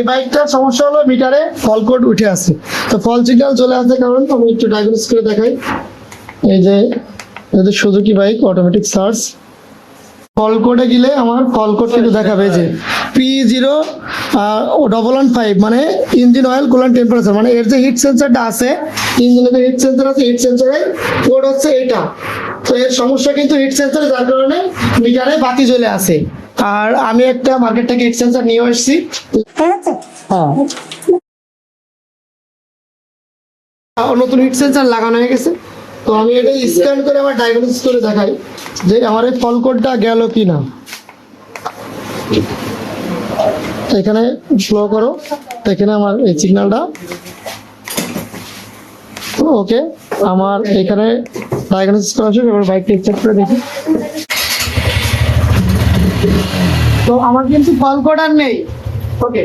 বাইকটার সমস্যা হলো মিটারে ফল কোড উঠে আছে, তো ফল সিগন্যাল চলে আসে, কারণ আমি একটু ডায়াগনোস করে দেখাই। এই যে সুজুকি বাইক অটোমেটিক সার্চ, ফল কোডে গেলে আমার ফল কোড কিন্তু দেখাবে যে P0115, মানে ইঞ্জিন অয়েল কুলান্ট টেম্পারেচার, মানে এর যে হিট সেন্সরটা আছে, ইঞ্জিনের যে হিট সেন্সর আছে, হিট সেন্সরের কোড হচ্ছে এটা। তো এর সমস্যা কিন্তু হিট সেন্সর, যার কারণে মিটারে বাতি জ্বলে আছে। আর আমি একটা মার্কেট থেকে হিট সেন্সর নিয়ে এসেছি। হ্যাঁ, নতুন হিট সেন্সর লাগানো হয়ে গেছে। তো আমি এটা স্ক্যান করে আমার ডায়াগনোসিস করে দেখাই যে আমার এই ফল কোডটা গেল কিনা। এখানে স্লো করো, এখানে আমার এই সিগন্যালটা ওকে, আমার এখানে ডায়াগনোসিস করা শেষ। এবার বাইকটা চেক করে দেখি। তো আমার কিন্তু ফল কোড আর নেই। ওকে,